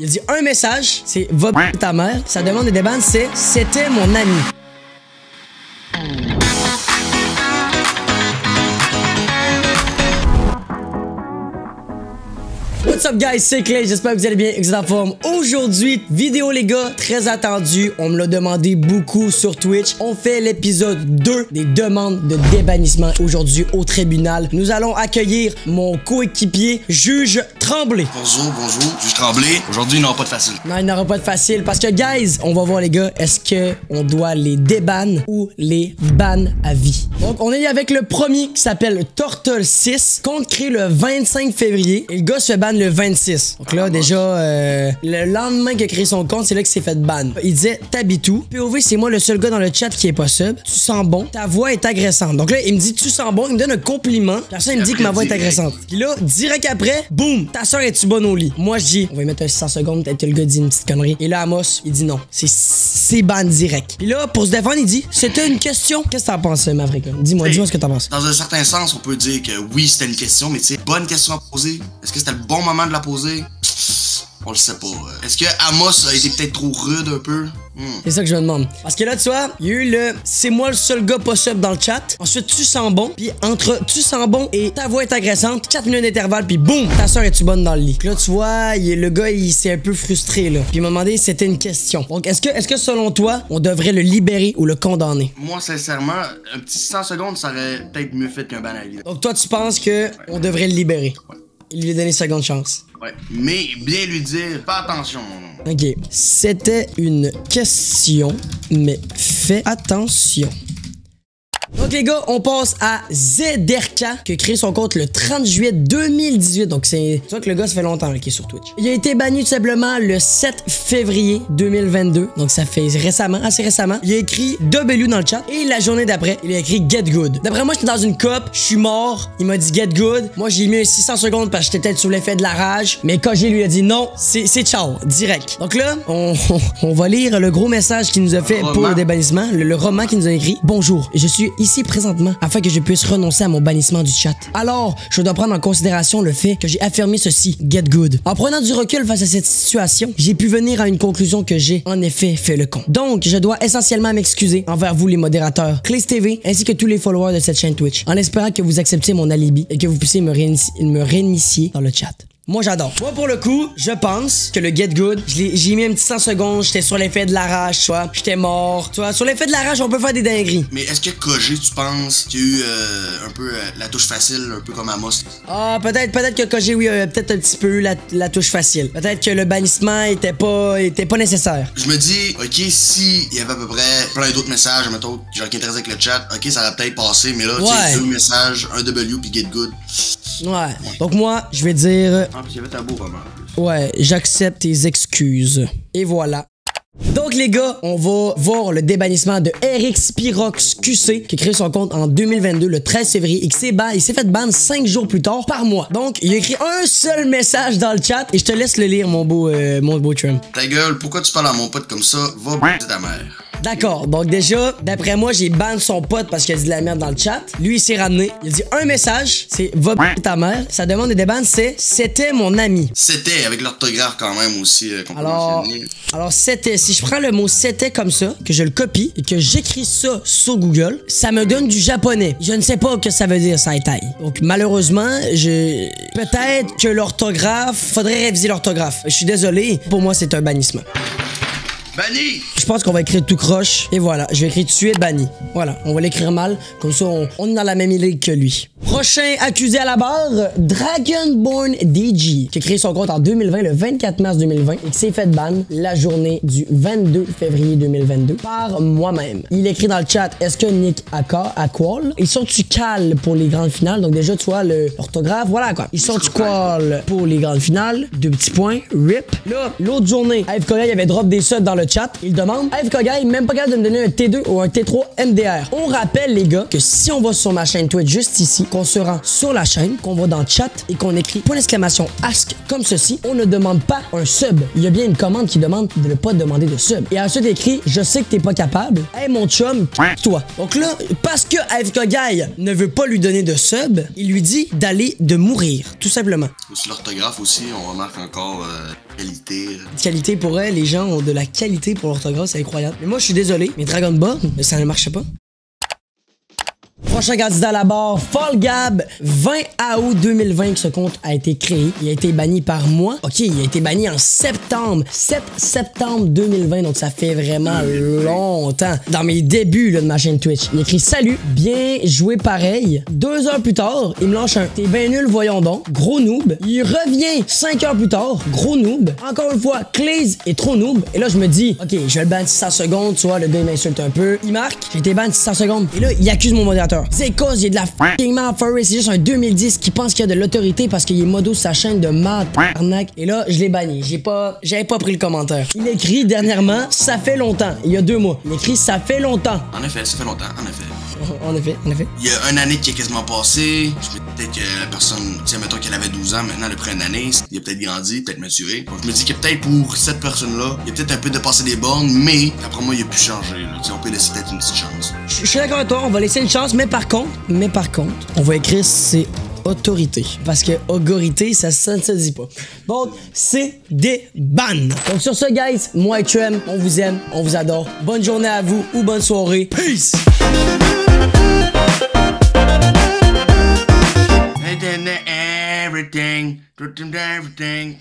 Il a dit un message, c'est va ta mère. Sa demande de ban, c'est c'était mon ami. What's up guys, c'est Clay, j'espère que vous allez bien, que vous êtes en forme. Aujourd'hui, vidéo les gars, très attendue, on me l'a demandé beaucoup sur Twitch. On fait l'épisode 2 des demandes de débannissement aujourd'hui au tribunal. Nous allons accueillir mon coéquipier, Juge Tremblay. Bonjour, Juge Tremblay. Aujourd'hui, il n'aura pas de facile. Non, il n'aura pas de facile parce que guys, on va voir les gars, est-ce que on doit les débanner ou les ban à vie. Donc on est avec le premier qui s'appelle Turtle 6, compte créé le 25 février et le gars se fait ban le 26. Donc là, déjà, le lendemain qu'il a créé son compte, c'est là qu'il s'est fait ban. Il disait, t'habites où? POV, c'est moi le seul gars dans le chat qui est pas sub. Tu sens bon, ta voix est agressante. Donc là, il me dit, tu sens bon, il me donne un compliment. Puis ça, il me dit que ma voix est agressante. Puis là, direct après, boum, ta soeur est-tu bonne au lit? Moi, je dis, on va y mettre un 600 secondes, peut-être que le gars dit une petite connerie. Et là, Amos, il dit non. C'est ban direct. Puis là, pour se défendre, il dit, c'était une question. Qu'est-ce que t'en penses, Maverick? Dis-moi ce que t'en penses. Dans un certain sens, on peut dire que oui, c'était une question, mais tu sais, bonne question à poser. Est-ce que c'était le bon moment de la poser? On le sait pas. Est-ce que Amos a été peut-être trop rude un peu? C'est ça que je me demande. Parce que là, tu vois, il y a eu le c'est moi le seul gars pas sub dans le chat. Ensuite, tu sens bon. Puis entre tu sens bon et ta voix est agressante, 4 minutes d'intervalle, puis boum, ta soeur est-tu bonne dans le lit. Puis là, tu vois, le gars, il s'est un peu frustré, là. Puis il m'a demandé si c'était une question. Donc, est-ce que selon toi, on devrait le libérer ou le condamner? Moi, sincèrement, un petit 100 secondes, ça aurait peut-être mieux fait qu'un ban à vie. Donc, toi, tu penses que on devrait le libérer? Ouais. Il lui a donné seconde chance. Ouais. Mais bien lui dire, fais attention, mon nom. Ok. C'était une question, mais fais attention. Donc les gars, on passe à Zederka qui a créé son compte le 30 juillet 2018. Donc c'est tu vois que le gars ça fait longtemps qu'il est sur Twitch. Il a été banni tout simplement le 7 février 2022. Donc ça fait récemment, assez récemment. Il a écrit W dans le chat et la journée d'après, il a écrit Get Good. D'après moi, j'étais dans une coupe, je suis mort. Il m'a dit Get Good. Moi, j'ai mis un 600 secondes parce que j'étais peut-être sous l'effet de la rage. Mais quand j'ai lui a dit non, c'est ciao, direct. Donc là, on va lire le gros message qu'il nous a fait pour le débannissement, le roman qu'il nous a écrit. Bonjour, je suis ici présentement afin que je puisse renoncer à mon bannissement du chat. Alors, je dois prendre en considération le fait que j'ai affirmé ceci, Get Good. En prenant du recul face à cette situation, j'ai pu venir à une conclusion que j'ai en effet fait le con. Donc, je dois essentiellement m'excuser envers vous les modérateurs, Clays TV, ainsi que tous les followers de cette chaîne Twitch, en espérant que vous acceptiez mon alibi et que vous puissiez me réinitier dans le chat. Moi, j'adore. Moi, pour le coup, je pense que le Get Good, j'ai mis un petit 100 secondes, j'étais sur l'effet de la rage, tu vois. J'étais mort, tu vois. Sur l'effet de la rage, on peut faire des dingueries. Mais est-ce que Kogé, tu penses qu'il y a eu un peu la touche facile, un peu comme Amos? Ah, peut-être que Kogé, oui, peut-être un petit peu eu la touche facile. Peut-être que le bannissement était pas nécessaire. Je me dis, ok, si il y avait à peu près plein d'autres messages, mettons, genre qui intéressaient avec le chat, ok, ça aurait peut-être passé, mais là, tu sais, 2 messages, un W puis Get Good. Ouais. Donc moi, je vais dire... Ah, puis il y avait ta beau roman en plus. Ouais, j'accepte tes excuses. Et voilà. Donc les gars, on va voir le débannissement de Eric Spirox QC qui a créé son compte en 2022 le 13 février et il s'est fait ban 5 jours plus tard par mois. Donc il a écrit un seul message dans le chat et je te laisse le lire mon beau Trum. Ta gueule, pourquoi tu parles à mon pote comme ça? Va b***** ta mère. D'accord, donc déjà, d'après moi, j'ai ban son pote parce qu'il a dit de la merde dans le chat. Lui, il s'est ramené. Il a dit un message, c'est va ta mère. Sa demande de déban, c'est c'était mon ami. C'était, avec l'orthographe quand même aussi. Alors c'était, si je prends le mot c'était comme ça, que je le copie et que j'écris ça sur Google, ça me donne du japonais. Je ne sais pas ce que ça veut dire, Saitai. Donc malheureusement, peut-être que l'orthographe, faudrait réviser l'orthographe. Je suis désolé, pour moi, c'est un bannissement. Banni! Je pense qu'on va écrire tout croche. Et voilà, je vais écrire tu es banni. Voilà, on va l'écrire mal. Comme ça, on est dans la même ligue que lui. Prochain accusé à la barre, Dragonborn DG, qui a créé son compte en 2020, le 24 mars 2020, et qui s'est fait ban la journée du 22 février 2022 par moi-même. Il écrit dans le chat, est-ce que Nick a qual? Ils sont-tu cal pour les grandes finales? Donc déjà, tu vois, l'orthographe, voilà quoi. Ils sont-tu qual pour les grandes finales? 2 petits points, rip. Là, l'autre journée, AFK il avait drop des subs dans le chat. Il demande, AFK même pas capable de me donner un T2 ou un T3 MDR. On rappelle les gars que si on va sur ma chaîne Twitch juste ici, qu'on se rend sur la chaîne, qu'on va dans le chat et qu'on écrit point d'exclamation ask comme ceci, on ne demande pas un sub. Il y a bien une commande qui demande de ne pas demander de sub. Et ensuite écrit, je sais que t'es pas capable. Hey mon chum, toi. Donc là, parce que AFK Guy ne veut pas lui donner de sub, il lui dit de mourir, tout simplement. Sur l'orthographe aussi, on remarque encore Qualité. Qualité pour elle, les gens ont de la qualité pour l'orthographe, c'est incroyable. Mais moi, je suis désolé, mais Dragon Ball, ça ne marchait pas. Prochain candidat à la barre, Fall Gab, 20 août 2020 que ce compte a été créé. Il a été banni par moi. Ok, il a été banni en septembre. 7 septembre 2020, donc ça fait vraiment longtemps. Dans mes débuts là, de ma chaîne Twitch. Il écrit « Salut, bien joué pareil ». 2 heures plus tard, il me lâche un « T'es ben nul, voyons donc, gros noob ». Il revient 5 heures plus tard, gros noob. Encore une fois, Claze est trop noob. Et là, je me dis « Ok, je vais le ban 600 secondes, tu vois, le gars il m'insulte un peu. » Il marque, j'ai été ban 600 secondes. Et là, il accuse mon modérateur. C'est cause, il est de la fucking merde, Furry. C'est juste un 2010 qui pense qu'il y a de l'autorité parce qu'il est modo sa chaîne de merde, arnaque. Et là, je l'ai banni. J'avais pas pris le commentaire. Il écrit dernièrement, ça fait longtemps. Il y a 2 mois. Il écrit, ça fait longtemps. En effet, ça fait longtemps, en effet. En effet. Il y a une année qui est quasiment passée. Je me peut-être que la personne, tu sais, mettons qu'elle avait 12 ans, maintenant elle a pris une année. Il a peut-être grandi, peut-être maturé. Donc je me dis que peut-être pour cette personne-là, il y a peut-être un peu dépassé des bornes, mais après moi, il a pu changer. Là. On peut laisser peut-être une petite chance. Je suis d'accord avec toi, on va laisser une chance, mais par contre, on va écrire c'est autorité. Parce que autorité, ça ne se dit pas. Donc, c'est des bans. Donc sur ce, guys, moi et Trem, on vous aime, on vous adore. Bonne journée à vous ou bonne soirée. Peace! Everything, everything.